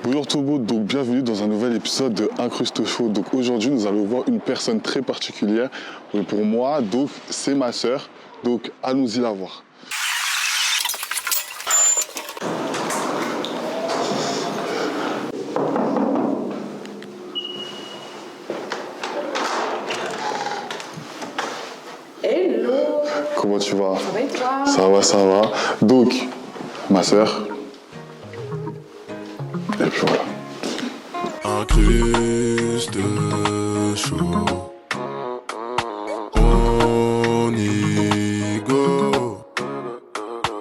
Bonjour tout le monde, donc bienvenue dans un nouvel épisode de Incruste Show. Donc aujourd'hui nous allons voir une personne très particulière pour moi, donc c'est ma sœur, donc allons-y la voir. Hello. Comment tu vas? Ça va et toi? Ça va. Donc, ma sœur. Et puis voilà. Incruste Show. On y go.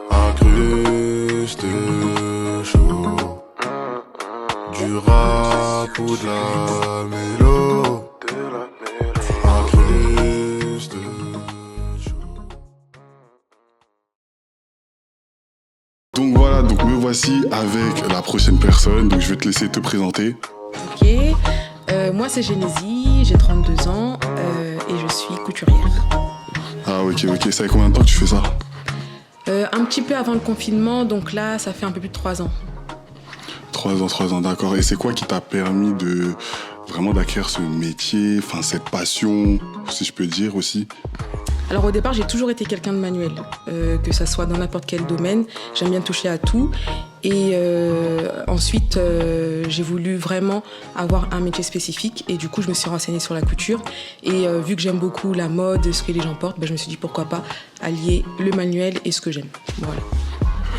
Incruste Show. Du rap ou de la mélo. Incruste Show. Donc voilà, donc me voici avec la prochaine personne, donc je vais te laisser te présenter. Ok. Moi, c'est Genesis, j'ai 32 ans et je suis couturière. Ah ok, ça fait combien de temps que tu fais ça? Un petit peu avant le confinement, donc là, ça fait un peu plus de 3 ans. 3 ans, d'accord. Et c'est quoi qui t'a permis de vraiment d'acquérir ce métier, enfin cette passion, si je peux dire aussi? Alors au départ, j'ai toujours été quelqu'un de manuel, que ça soit dans n'importe quel domaine. J'aime bien toucher à tout. Et ensuite, j'ai voulu vraiment avoir un métier spécifique. Et du coup, je me suis renseignée sur la couture. Et vu que j'aime beaucoup la mode, ce que les gens portent, je me suis dit pourquoi pas allier le manuel et ce que j'aime. Voilà.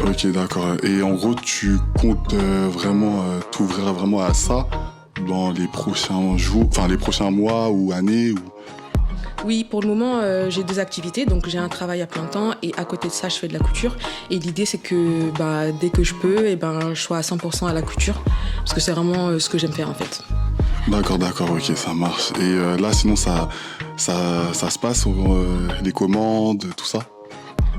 Ok, d'accord. Et en gros, tu comptes vraiment t'ouvrir vraiment à ça dans les prochains jours, enfin les prochains mois ou années ou... Oui, pour le moment, j'ai 2 activités. Donc, j'ai un travail à plein temps et à côté de ça, je fais de la couture. Et l'idée, c'est que dès que je peux, je sois à 100% à la couture. Parce que c'est vraiment ce que j'aime faire, en fait. D'accord, ok, ça marche. Et là, sinon, ça se passe, les commandes, tout ça?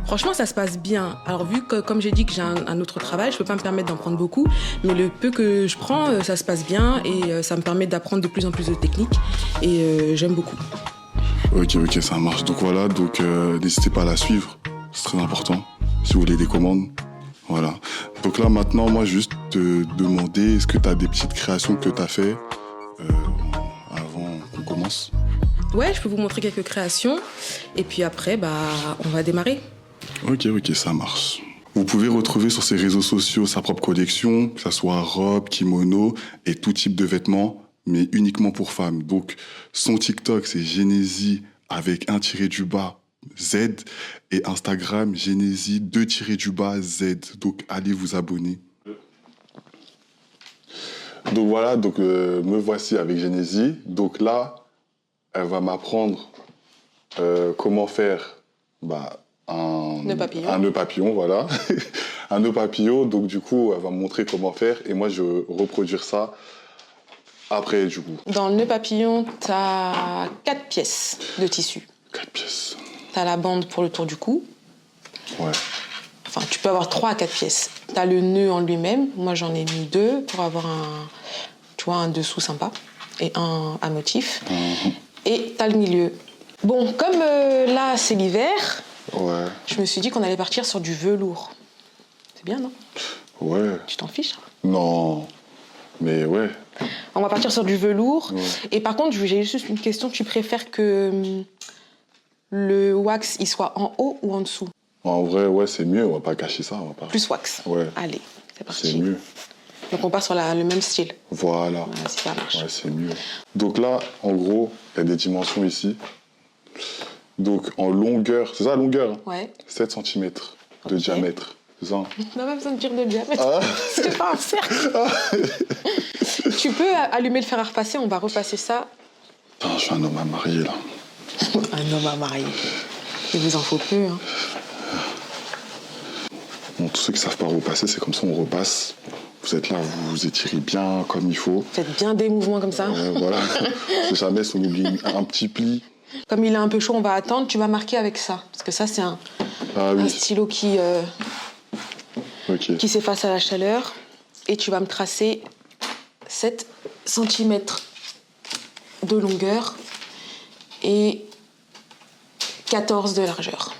Franchement, ça se passe bien. Alors, vu que, comme j'ai dit, que j'ai un autre travail, je peux pas me permettre d'en prendre beaucoup. Mais le peu que je prends, ça se passe bien. Et ça me permet d'apprendre de plus en plus de techniques. Et j'aime beaucoup. Ok, ça marche. Donc voilà, donc n'hésitez pas à la suivre, c'est très important, si vous voulez des commandes. Voilà. Donc là, maintenant, moi, juste te demander, est-ce que tu as des petites créations que tu as fait avant qu'on commence? Ouais, je peux vous montrer quelques créations. Et puis après, on va démarrer. Ok, ça marche. Vous pouvez retrouver sur ses réseaux sociaux sa propre collection, que ce soit robe, kimono et tout type de vêtements, mais uniquement pour femmes. Donc, son TikTok, c'est Genesis avec un tiré du bas Z et Instagram, Genesis 2 tiré du bas Z. Donc, allez vous abonner. Donc voilà, donc me voici avec Genesis. Donc là, elle va m'apprendre comment faire un nœud papillon, voilà. Un nœud papillon, donc du coup, elle va me montrer comment faire et moi, je vais reproduire ça après, du coup. Dans le nœud papillon, tu as 4 pièces de tissu. 4 pièces. Tu as la bande pour le tour du cou. Ouais. Enfin, tu peux avoir 3 à 4 pièces. Tu as le nœud en lui-même. Moi, j'en ai mis 2 pour avoir un dessous sympa et un à motif. Mhm. Et tu as le milieu. Bon, comme là, c'est l'hiver, Ouais. je me suis dit qu'on allait partir sur du velours. C'est bien, non? Ouais. Tu t'en fiches? Non. Mais ouais. On va partir sur du velours. Ouais. Et par contre, j'ai juste une question. Tu préfères que le wax, il soit en haut ou en dessous? En vrai, ouais, c'est mieux. On va pas cacher ça. On va pas... Plus wax. Ouais. Allez, c'est parti. C'est mieux. Donc on part sur le même style. Voilà. Ouais, si ça marche. Ouais, c'est mieux. Donc là, en gros, il y a des dimensions ici. Donc en longueur, c'est ça la longueur? Ouais. 7 cm de Ok. diamètre. C'est ça? On n'a pas besoin de dire de diamètre. Ah. C'est pas un cercle. Tu peux allumer le fer à repasser, on va repasser ça. Putain, je suis un homme à marier là. Un homme à marier. Il vous en faut peu, hein. Bon, tous ceux qui savent pas repasser, c'est comme ça on repasse. Vous êtes là, vous vous étirez bien comme il faut. Faites bien des mouvements comme ça. Voilà. C'est jamais si on oublie un petit pli. Comme il est un peu chaud, on va attendre. Tu vas marquer avec ça. Parce que ça, c'est un stylo qui s'efface à la chaleur. Et tu vas me tracer 7 cm de longueur et 14 de largeur.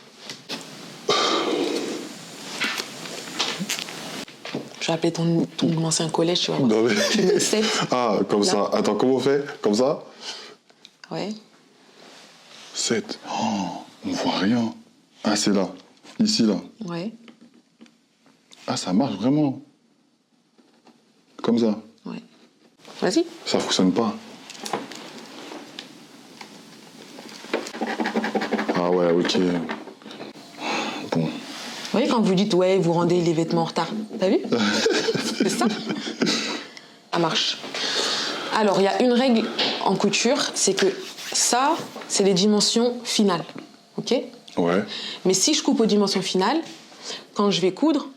vais appeler ton ancien collège, tu vois. Non, mais... Je mets 7. Ah, comme Là. ça. Attends, comment on fait? Comme ça? Ouais. 7. Oh, on voit rien. Ah, c'est là. Ici, là. Ouais. Ah, ça marche vraiment. Comme ça. Ouais. Vas-y. Ça fonctionne pas. Ah ouais, ok. Bon. Vous voyez, quand vous dites, ouais, vous rendez les vêtements en retard. T'as vu? C'est ça. Ça marche. Alors, il y a une règle en couture, c'est que ça, c'est les dimensions finales. OK? Ouais. Mais si je coupe aux dimensions finales, quand je vais coudre,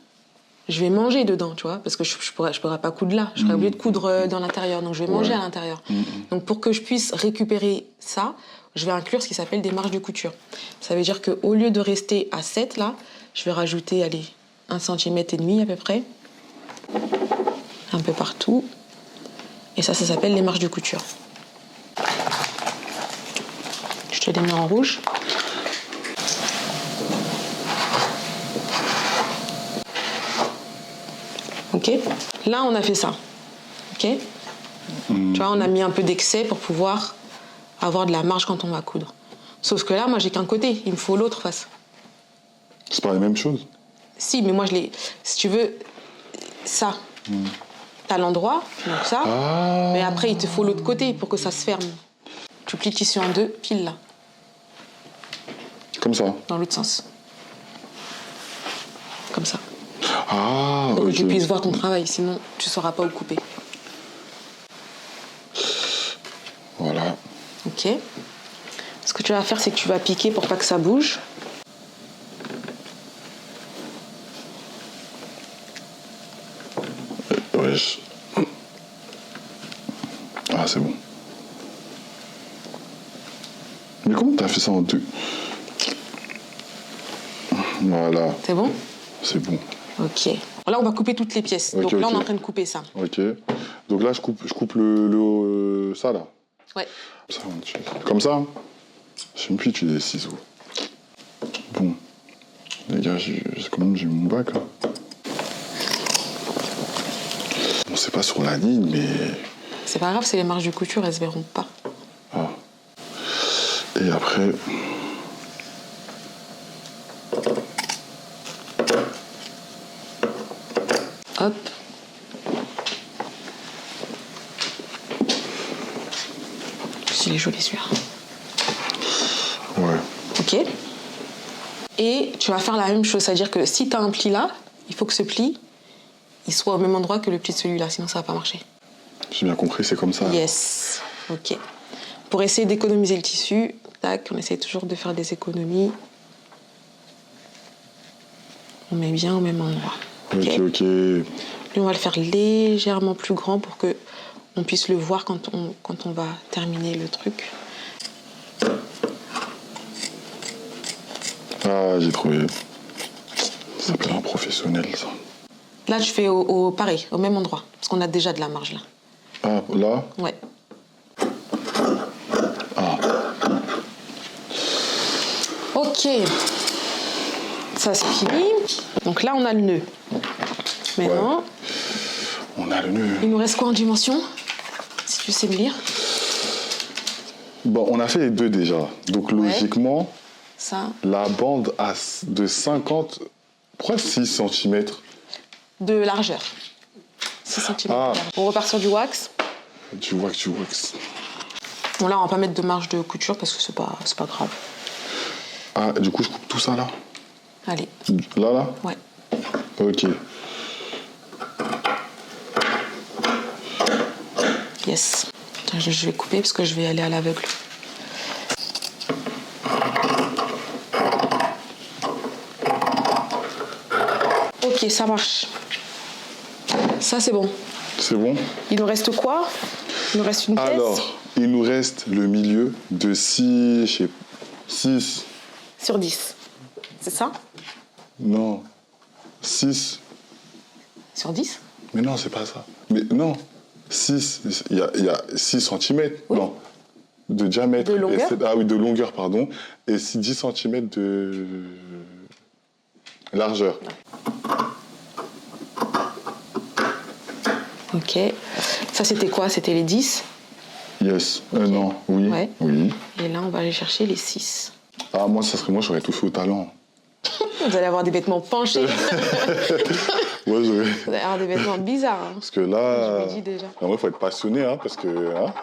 je vais manger dedans, tu vois, parce que je pourrais pas coudre là. Je serais obligée de coudre dans l'intérieur, donc je vais manger à l'intérieur. Donc pour que je puisse récupérer ça, je vais inclure ce qui s'appelle des marges de couture. Ça veut dire qu'au lieu de rester à 7 là, je vais rajouter, allez, 1,5 cm à peu près, un peu partout. Et ça s'appelle les marges de couture. Je te les mets en rouge. Ok. Là, on a fait ça. Ok. Tu vois, on a mis un peu d'excès pour pouvoir avoir de la marge quand on va coudre. Sauf que là, moi, j'ai qu'un côté. Il me faut l'autre face. C'est pas la même chose? Si, mais moi, je l'ai. Si tu veux, ça. T'as l'endroit, donc ça. Ah. Mais après, il te faut l'autre côté pour que ça se ferme. Tu plies le tissu en deux, pile là, Comme ça. dans l'autre sens. Comme ça. Ah, Pour que ok. tu puisses voir ton travail, sinon tu sauras pas où couper. Voilà. Ok. Ce que tu vas faire, c'est que tu vas piquer pour pas que ça bouge. Wesh. Ah, c'est bon. Mais comment t'as fait ça en deux? Voilà, C'est bon? c'est bon. Ok. Là, on va couper toutes les pièces. Ok, Donc là, on est ok. en train de couper ça. Ok. Donc là, je coupe ça, là. Ouais. Comme ça. Je sais même plus utiliser les ciseaux. Bon. Les gars, quand même, j'ai mon bac, là. Bon, c'est pas sur la ligne, mais... C'est pas grave, c'est les marges de couture, elles se verront pas. Ah. Et après... Hop. Il est joli celui-là. Ouais. Ok. Et tu vas faire la même chose, c'est-à-dire que si tu as un pli là, il faut que ce pli, il soit au même endroit que le pli de celui-là, sinon ça va pas marcher. J'ai bien compris, c'est comme ça. Yes. Ok. Pour essayer d'économiser le tissu, tac, on essaie toujours de faire des économies. On met bien au même endroit. Ok. Lui, on va le faire légèrement plus grand pour que on puisse le voir quand on va terminer le truc. Ah, j'ai trouvé. Ça s'appelle un professionnel, ça. Là, je fais pareil, au même endroit, parce qu'on a déjà de la marge là. Ah, là? Ouais. Ah. Ok. Ça se plie. Donc là, on a le nœud. Maintenant, On a le nœud. il nous reste quoi en dimension? Si tu sais me lire. Bon, on a fait les deux déjà. Donc, logiquement, Ça. la bande de 50... Pourquoi 6 cm? De largeur. 6 cm. Ah. On repart sur du wax. Tu vois que tu vois que... Bon, là, on va pas mettre de marge de couture parce que c'est pas grave. Ah, du coup, je coupe tout ça, là? Allez. Là? Ouais. Ok. Yes. Attends, je vais couper parce que je vais aller à l'aveugle. Ok, ça marche. Ça, c'est bon. C'est bon? Il nous reste quoi? Il nous reste une pièce. Alors, il nous reste le milieu de 6... Je sais... 6... Sur 10. C'est ça? Non. 6... Sur 10? Mais non, c'est pas ça. Mais non. 6... Il y a 6 cm. Oui. Non. De diamètre. De longueur? Ah oui, de longueur, pardon. Et 10 cm de... largeur. Ok. Ça, c'était quoi? C'était les 10. Yes. Non, oui. Ouais. Oui. Et là, on va aller chercher les 6. Ah, moi, j'aurais tout fait au talent. Vous allez avoir des vêtements penchés. Moi, j'aurais... Vous allez avoir des vêtements bizarres. Hein. Parce que là... Je me dis déjà. En vrai, il faut être passionné, hein, parce que... Hein.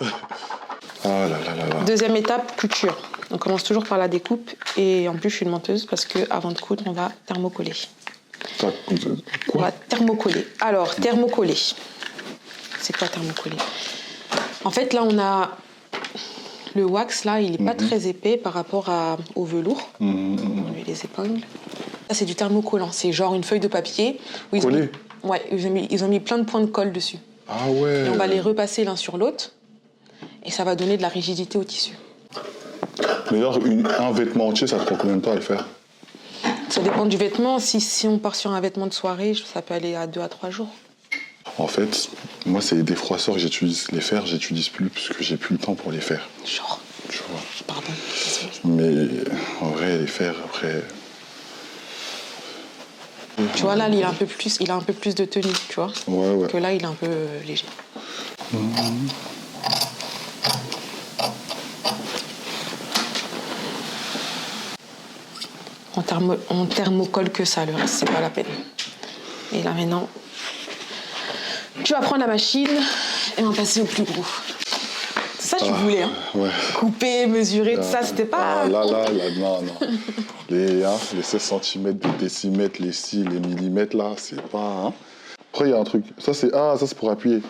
Ah là là là là. Deuxième étape, couture. On commence toujours par la découpe. Et en plus, je suis une menteuse parce qu'avant de coudre, on va thermocoller. Ça, On va thermocoller. Alors, thermocoller. C'est quoi thermocoller? En fait, là, on a... Le wax, là, il n'est pas très épais par rapport au velours. On met les épingles. Ça, c'est du thermocollant. C'est genre une feuille de papier. Où ils Collé. Ouais, ils ont mis plein de points de colle dessus. Ah ouais. Et on va les repasser l'un sur l'autre. Et ça va donner de la rigidité au tissu. Mais alors, un vêtement entier, ça te prend combien de temps à le faire? Ça dépend du vêtement. Si on part sur un vêtement de soirée, ça peut aller à 2 à 3 jours. En fait, moi, c'est les défroisseurs que j'utilise. Les fers, j'utilise plus parce que j'ai plus le temps pour les faire. Genre. Tu vois. Pardon. Mais en vrai, les fers, après... Tu vois, là, il a un peu plus de tenue, tu vois. Ouais. Que là, il est un peu léger. On thermocolle que ça, le reste, c'est pas la peine. Et là, maintenant, tu vas prendre la machine et on va passer au plus gros. C'est ça que tu voulais, hein? Ouais. Couper, mesurer, tout ça, c'était pas... Ah, là, non. Les 16 cm, les décimètres, les 6, les millimètres, là, c'est pas... Hein. Après, il y a un truc. Ça, c'est pour appuyer.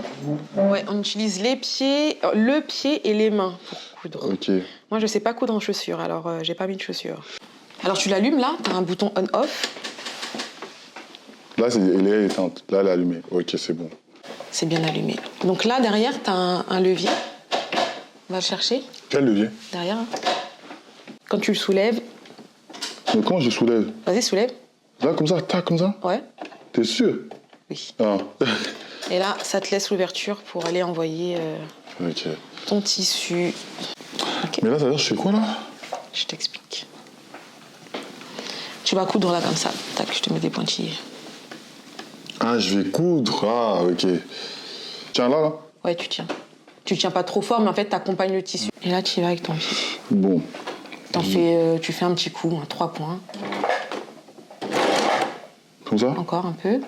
Ouais, on utilise le pied et les mains pour coudre. Ok. Moi, je sais pas coudre en chaussures, alors j'ai pas mis de chaussures. Alors, tu l'allumes, là, t'as un bouton on-off. Là, elle est éteinte. Là, elle est allumée. Ok, c'est bon. C'est bien allumé. Donc là, derrière, t'as un levier. On va le chercher. Quel levier? Derrière. Quand tu le soulèves... Mais comment je soulève? Vas-y, soulève. Là, comme ça, tac, comme ça? Ouais. T'es sûr? Oui. Ah. Et là, ça te laisse l'ouverture pour aller envoyer Ok. ton tissu. Okay. Mais là, ça veut dire, je fais quoi, là? Je t'explique. Tu vas coudre là, comme ça. Tac, je te mets des pointillés. Ah, je vais coudre. Ah, ok. Tiens, là. Ouais, tu tiens. Tu tiens pas trop fort, mais en fait, t'accompagnes le tissu. Et là, tu y vas avec ton pied. Bon. Tu fais un petit coup, 3 points. Comme ça? Encore un peu.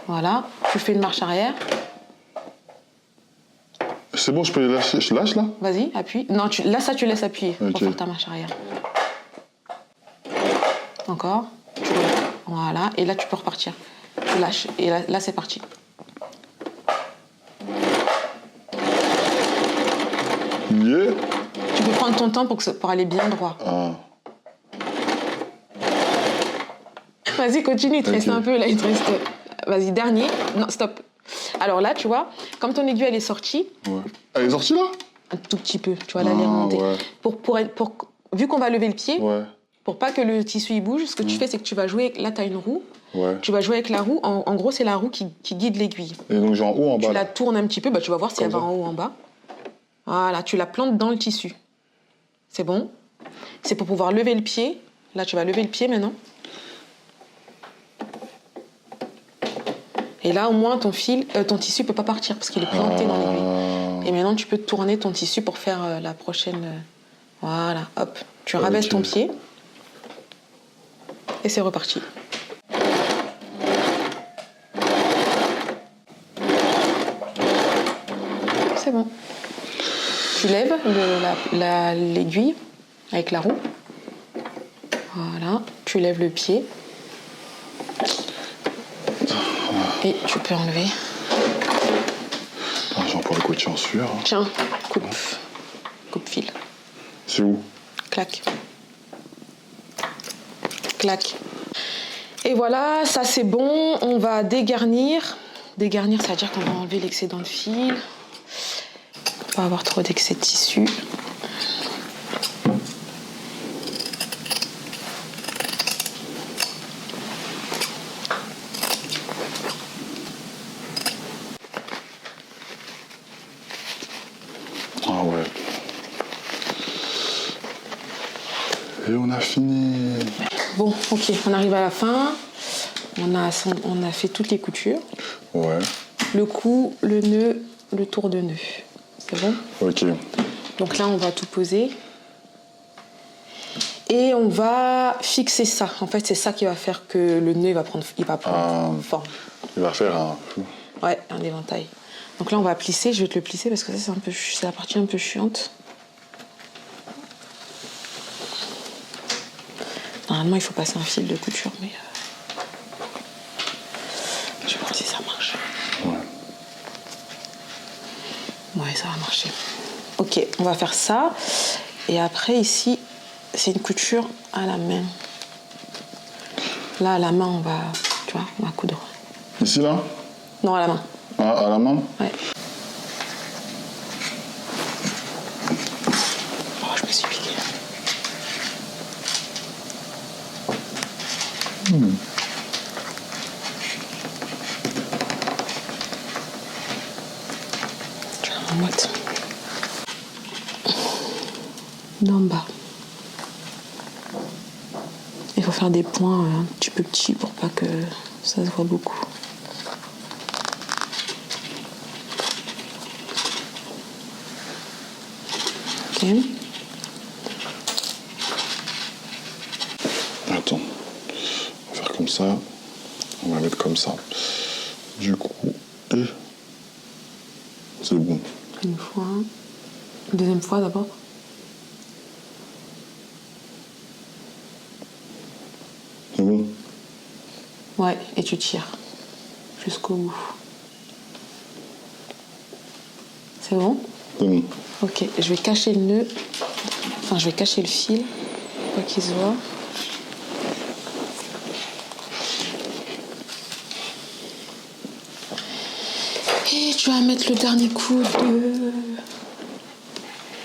Voilà. Tu fais une marche arrière. C'est bon, je peux les lâcher. Je lâche, là? Vas-y, appuie. Non, là, ça, tu laisses appuyer pour faire ta marche arrière. Encore. Voilà. Et là, tu peux repartir. Tu lâches. Et là c'est parti. Yeah. Tu peux prendre ton temps pour aller bien droit. Ah. Vas-y, continue. Il te reste un peu, là. Il te reste... Vas-y, dernier. Non, stop. Alors là, tu vois, comme ton aiguille, elle est sortie... Ouais. Elle est sortie, là? Un tout petit peu. Tu vois, là, elle est remontée. Ouais. Vu qu'on va lever le pied... Ouais. Pour pas que le tissu y bouge, ce que tu fais, c'est que tu vas jouer... Là, tu as une roue. Ouais. Tu vas jouer avec la roue. En gros, c'est la roue qui guide l'aiguille. Et donc, j'ai en haut, en bas. Tu la tournes un petit peu. Bah, tu vas voir s'il y a en haut ou en bas. Voilà, tu la plantes dans le tissu. C'est bon. C'est pour pouvoir lever le pied. Là, tu vas lever le pied maintenant. Et là, au moins, ton tissu ne peut pas partir parce qu'il est planté dans l'aiguille. Et maintenant, tu peux tourner ton tissu pour faire la prochaine... Voilà, hop. Tu rabaisses ton pied. Et c'est reparti. C'est bon. Tu lèves l'aiguille avec la roue. Voilà. Tu lèves le pied. Et tu peux enlever. Ah, j'ai encore le côté en sueur. Hein. Tiens, coupe fil. C'est où? Clac. Clac. Et voilà, ça c'est bon. On va dégarnir. Dégarnir, ça veut dire qu'on va enlever l'excédent de fil. Pour pas avoir trop d'excès de tissu. Ah ouais. Et on a fini. Bon, ok, on arrive à la fin. On a fait toutes les coutures. Ouais. le cou, le nœud, le tour de nœud. C'est bon? Ok. Donc là, on va tout poser. Et on va fixer ça. En fait, c'est ça qui va faire que le nœud il va prendre forme. Il va faire un... Ouais, un éventail. Donc là, on va plisser. Je vais te le plisser parce que ça, c'est la partie un peu chiante. Normalement, il faut passer un fil de couture, mais... Je vais voir si ça marche. Ouais, ça va marcher. Ok, on va faire ça. Et après, ici, c'est une couture à la main. Là, à la main, on va... Tu vois, on va coudre. Ici, là? Non, à la main. Ah, à la main? Ouais. Oh, je me suis piquée. Tu vois, en moite. D'en bas. Il faut faire des points un petit peu petits pour pas que ça se voit beaucoup. Ok. Attends. On va faire comme ça. On va mettre comme ça. Du coup, c'est bon. Une fois. Deuxième fois d'abord. C'est bon? Ouais, et tu tires jusqu'au bout. C'est bon? C'est bon. Ok, je vais cacher le nœud. Enfin, je vais cacher le fil. Pas qu'il se voit. Et tu vas mettre le dernier coup de...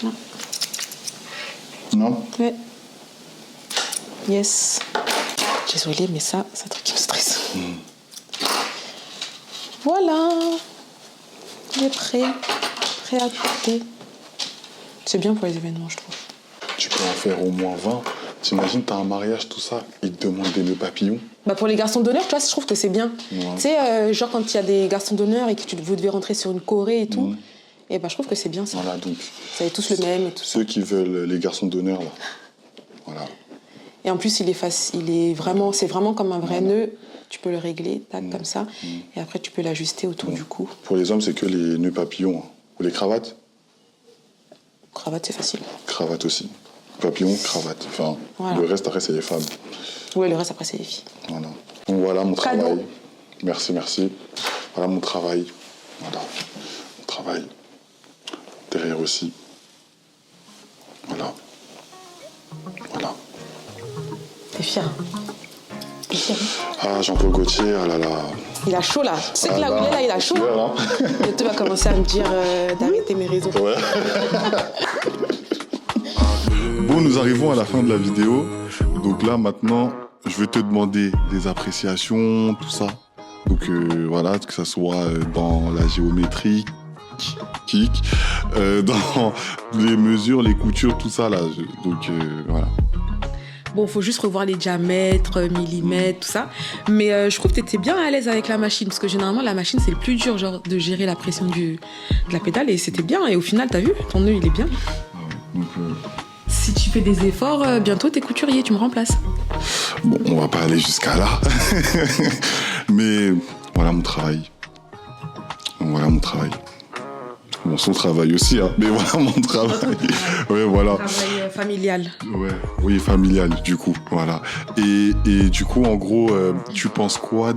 Non. Non? Ouais. Yes. Désolée, mais ça, c'est un truc qui me stresse. Voilà. Il est prêt. Prêt à couper. C'est bien pour les événements, je trouve. Tu peux en faire au moins 20. T'imagines, t'as un mariage, tout ça, ils te demandent des nœuds papillons. Bah pour les garçons d'honneur, tu vois, je trouve que c'est bien. Ouais. Tu sais, genre quand il y a des garçons d'honneur et que vous devez rentrer sur une choré et tout, et bah je trouve que c'est bien ça. Voilà, donc. Ça est tous le même et tout. Ceux qui veulent les garçons d'honneur, là. Voilà. Et en plus, c'est vraiment comme un vrai nœud. Tu peux le régler, tac, comme ça. Et après, tu peux l'ajuster autour du cou. Pour les hommes, c'est que les nœuds papillons. Hein. Ou les cravates. Cravate, c'est facile. Cravate aussi. Papillon, cravate. Enfin, Voilà. Le reste, après, c'est les femmes. Ouais, le reste, après, c'est les filles. Voilà. Donc voilà mon Cadeau. travail. Merci, merci. Voilà mon travail. Voilà. Mon travail. Derrière aussi. Voilà. Voilà. T'es fier. T'es fier. Ah, Jean-Paul Gaultier, ah là là. Il a chaud là. Tu sais que là où là, il est là, il a chaud. super, hein. Et tu vas commencer à me dire d'arrêter mes réseaux. Ouais. Bon, nous arrivons à la fin de la vidéo. Donc là, maintenant, je vais te demander des appréciations, tout ça. Donc voilà, que ça soit dans la géométrie, dans les mesures, les coutures, tout ça là. Donc voilà. Bon, faut juste revoir les diamètres, millimètres, tout ça. Mais je trouve que t'étais bien à l'aise avec la machine. Parce que généralement, la machine, c'est le plus dur, genre, de gérer la pression de la pédale. Et c'était bien. Et au final, t'as vu, ton nœud, il est bien. Donc, Si tu fais des efforts, bientôt, t'es couturier, tu me remplaces. bon, on va pas aller jusqu'à là. Mais voilà mon travail. Voilà mon travail. Bon, son travail aussi, hein. Mais voilà mon travail. Ouais, voilà. Travail familial. Ouais, oui, familial, du coup, voilà. Et du coup, en gros, tu penses quoi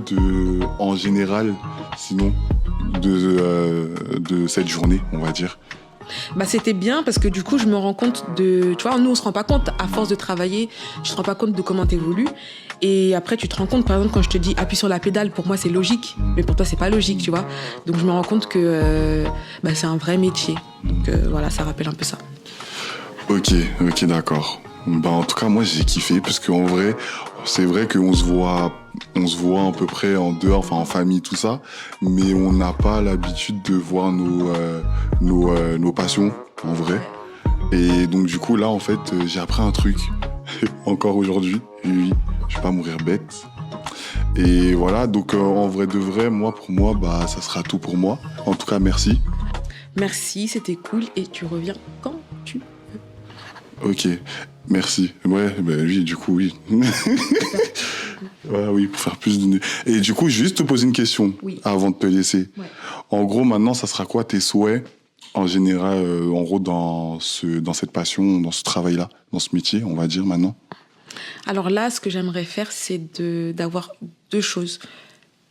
en général, sinon, de cette journée, on va dire? Bah, c'était bien parce que du coup, je me rends compte de... Tu vois, nous, on se rend pas compte, à force de travailler, tu te rends pas compte de comment t'évolues. Et après, tu te rends compte, par exemple, quand je te dis appuie sur la pédale, pour moi, c'est logique. Mais pour toi, c'est pas logique, tu vois. Donc, je me rends compte que c'est un vrai métier. Donc, voilà, ça rappelle un peu ça. Ok, d'accord. Bah, en tout cas, moi, j'ai kiffé parce qu'en vrai, c'est vrai qu'on se voit à peu près en dehors, enfin en famille, tout ça, mais on n'a pas l'habitude de voir nos passions, en vrai. Et donc, du coup, là, en fait, j'ai appris un truc, encore aujourd'hui. Oui, je vais pas mourir bête. Et voilà, donc en vrai de vrai, pour moi, bah, ça sera tout pour moi. En tout cas, merci. Merci, c'était cool et tu reviens quand tu veux. Ok, merci. Ouais, bah oui, du coup, oui. Ouais, oui, pour faire plus de... Et du coup, je vais juste te poser une question Oui. avant de te laisser. Ouais. En gros, maintenant, ça sera quoi tes souhaits en général, en gros, dans cette passion, dans ce travail-là, dans ce métier, on va dire maintenant? Alors là, ce que j'aimerais faire, c'est d'avoir deux choses.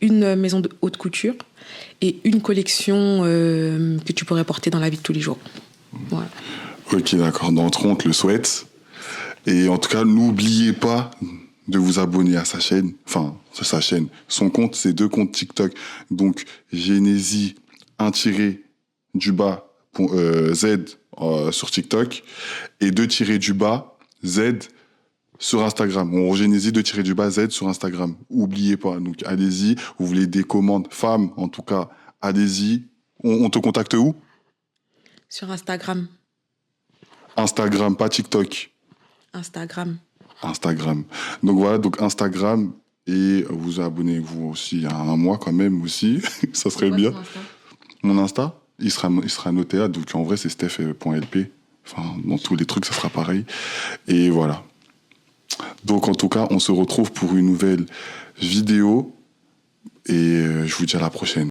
Une maison de haute couture et une collection que tu pourrais porter dans la vie de tous les jours. Voilà. Ok, d'accord. D'entrée, on te le souhaite. Et en tout cas, n'oubliez pas de vous abonner à sa chaîne. Enfin, sa chaîne. Son compte, c'est 2 comptes TikTok. Donc, Génésie, Z sur TikTok et 2-, Z sur Instagram. On Génésie, 2-, Z sur Instagram. Oubliez pas. Donc, allez-y. Vous voulez des commandes femmes, en tout cas, allez-y. On te contacte où? Sur Instagram. Instagram, pas TikTok. Instagram. Instagram. Donc voilà, donc Instagram, et vous abonnez-vous aussi à un mois quand même aussi, ça serait bien. Mon Insta, il sera noté là, donc en vrai c'est steph.lp. Enfin, dans tous les trucs, ça sera pareil. Et voilà. Donc en tout cas, on se retrouve pour une nouvelle vidéo, et je vous dis à la prochaine.